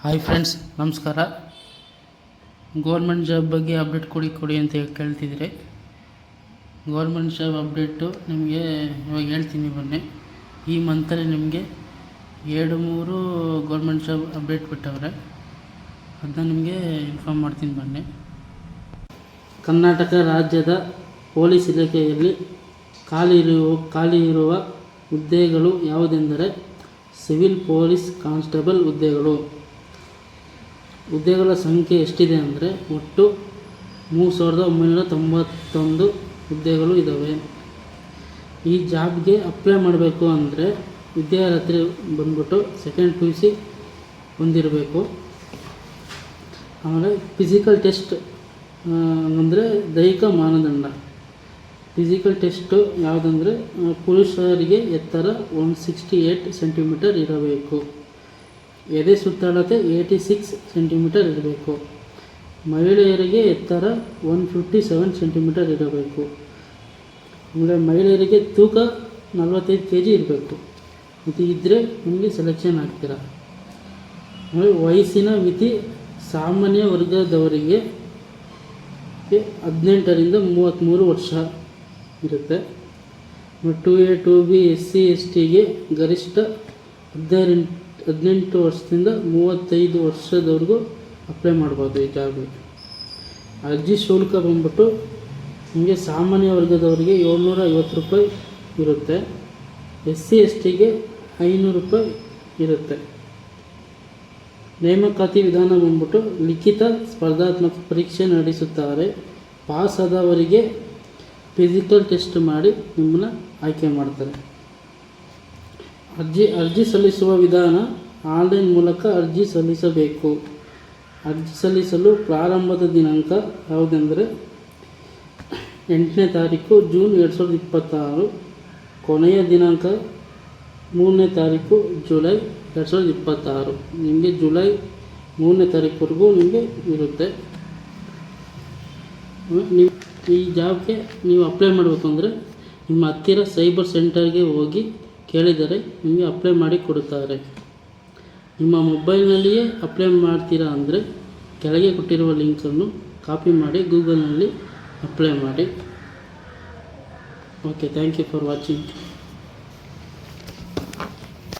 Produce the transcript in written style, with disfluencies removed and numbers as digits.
Hi friends, ನಮಸ್ಕಾರ. Government job ಬಗ್ಗೆ update ಕೊಡಿ ಅಂತ ಕೇಳ್ತಿದ್ರೆ, ಗೌರ್ಮೆಂಟ್ ಜಾಬ್ ಅಪ್ಡೇಟು ನಿಮಗೆ ಇವಾಗ ಹೇಳ್ತೀನಿ ಬನ್ನಿ. ಈ ಮಂತಲ್ಲಿ ನಿಮಗೆ 2-3 ಗೌರ್ಮೆಂಟ್ ಜಾಬ್ ಅಪ್ಡೇಟ್ ಬಿಟ್ಟವ್ರೆ. ಅದನ್ನ ನಿಮಗೆ ಇನ್ಫಾರ್ಮ್ ಮಾಡ್ತೀನಿ ಬನ್ನಿ. ಕರ್ನಾಟಕ ರಾಜ್ಯದ ಪೊಲೀಸ್ ಇಲಾಖೆಯಲ್ಲಿ ಖಾಲಿ ಇರುವ ಹುದ್ದೆಗಳು ಯಾವುದೆಂದರೆ ಸಿವಿಲ್ ಪೊಲೀಸ್ ಕಾನ್ಸ್ಟೇಬಲ್ ಹುದ್ದೆಗಳ ಸಂಖ್ಯೆ ಎಷ್ಟಿದೆ ಅಂದರೆ ಒಟ್ಟು 3991 ಹುದ್ದೆಗಳು ಇದ್ದಾವೆ. ಈ ಜಾಬ್ಗೆ ಅಪ್ಲೈ ಮಾಡಬೇಕು ಅಂದರೆ ವಿದ್ಯಾರ್ಥಿ ಬಂದ್ಬಿಟ್ಟು 2nd PUC ಹೊಂದಿರಬೇಕು. ಆಮೇಲೆ ಫಿಸಿಕಲ್ ಟೆಸ್ಟ್ ಅಂದರೆ ದೈಹಿಕ ಮಾನದಂಡ. ಫಿಸಿಕಲ್ ಟೆಸ್ಟು ಯಾವುದಂದರೆ ಪುರುಷರಿಗೆ ಎತ್ತರ 168 ಸೆಂಟಿಮೀಟರ್ ಇರಬೇಕು. ಎದೆ ಸುತ್ತಳತೆ 86 ಸೆಂಟಿಮೀಟರ್ ಇರಬೇಕು. ಮಹಿಳೆಯರಿಗೆ ಎತ್ತರ 157 ಸೆಂಟಿಮೀಟರ್ ಇರಬೇಕು. ಆಮೇಲೆ ಮಹಿಳೆಯರಿಗೆ ತೂಕ 45 kg ಇರಬೇಕು. ಇದು ಇದ್ದರೆ ನಿಮಗೆ ಸೆಲೆಕ್ಷನ್ ಆಗ್ತೀರಾ. ಆಮೇಲೆ ವಯಸ್ಸಿನ ಮಿತಿ ಸಾಮಾನ್ಯ ವರ್ಗದವರಿಗೆ 18ರಿಂದ 33 ವರ್ಷ ಇರುತ್ತೆ. 2A 2B SC STಗೆ ಗರಿಷ್ಠ 18 ವರ್ಷದಿಂದ 35 ವರ್ಷದವರೆಗೂ ಅಪ್ಲೈ ಮಾಡ್ಬೋದು ಈ ಜಾಬ್ಗೆ. ಅರ್ಜಿ ಶುಲ್ಕ ಬಂದ್ಬಿಟ್ಟು ನಿಮಗೆ ಸಾಮಾನ್ಯ ವರ್ಗದವರಿಗೆ 750 ರೂಪಾಯಿ ಇರುತ್ತೆ. SC STಗೆ 500 ರೂಪಾಯಿ ಇರುತ್ತೆ. ನೇಮಕಾತಿ ವಿಧಾನ ಬಂದ್ಬಿಟ್ಟು ಲಿಖಿತ ಸ್ಪರ್ಧಾತ್ಮಕ ಪರೀಕ್ಷೆ ನಡೆಸುತ್ತಾರೆ. ಪಾಸ್ ಆದವರಿಗೆ ಫಿಸಿಕಲ್ ಟೆಸ್ಟ್ ಮಾಡಿ ನಿಮ್ಮನ್ನು ಆಯ್ಕೆ ಮಾಡ್ತಾರೆ. ಅರ್ಜಿ ಸಲ್ಲಿಸುವ ವಿಧಾನ ಆನ್ಲೈನ್ ಮೂಲಕ ಅರ್ಜಿ ಸಲ್ಲಿಸಬೇಕು. ಅರ್ಜಿ ಸಲ್ಲಿಸಲು ಪ್ರಾರಂಭದ ದಿನಾಂಕ ಯಾವುದೆಂದರೆ 8ನೇ ತಾರೀಕು ಜೂನ್ 2026. ಕೊನೆಯ ದಿನಾಂಕ 3ನೇ ತಾರೀಕು ಜುಲೈ 2026. ನಿಮಗೆ ಜುಲೈ 3ನೇ ತಾರೀಕುವರೆಗೂ ನಿಮಗೆ ಇರುತ್ತೆ. ನೀವು ಈ ಜಾಬ್ಗೆ ನೀವು ಅಪ್ಲೈ ಮಾಡಬೇಕು ಅಂದರೆ ನಿಮ್ಮ ಹತ್ತಿರ ಸೈಬರ್ ಸೆಂಟರ್ಗೆ ಹೋಗಿ ಕೇಳಿದರೆ ನಿಮಗೆ ಅಪ್ಲೈ ಮಾಡಿ ಕೊಡುತ್ತಾರೆ. ನಿಮ್ಮ ಮೊಬೈಲ್ನಲ್ಲಿಯೇ ಅಪ್ಲೈ ಮಾಡ್ತೀರಾ ಅಂದರೆ ಕೆಳಗೆ ಕೊಟ್ಟಿರುವ ಲಿಂಕನ್ನು ಕಾಪಿ ಮಾಡಿ ಗೂಗಲ್ನಲ್ಲಿ ಅಪ್ಲೈ ಮಾಡಿ. Okay, thank you for watching.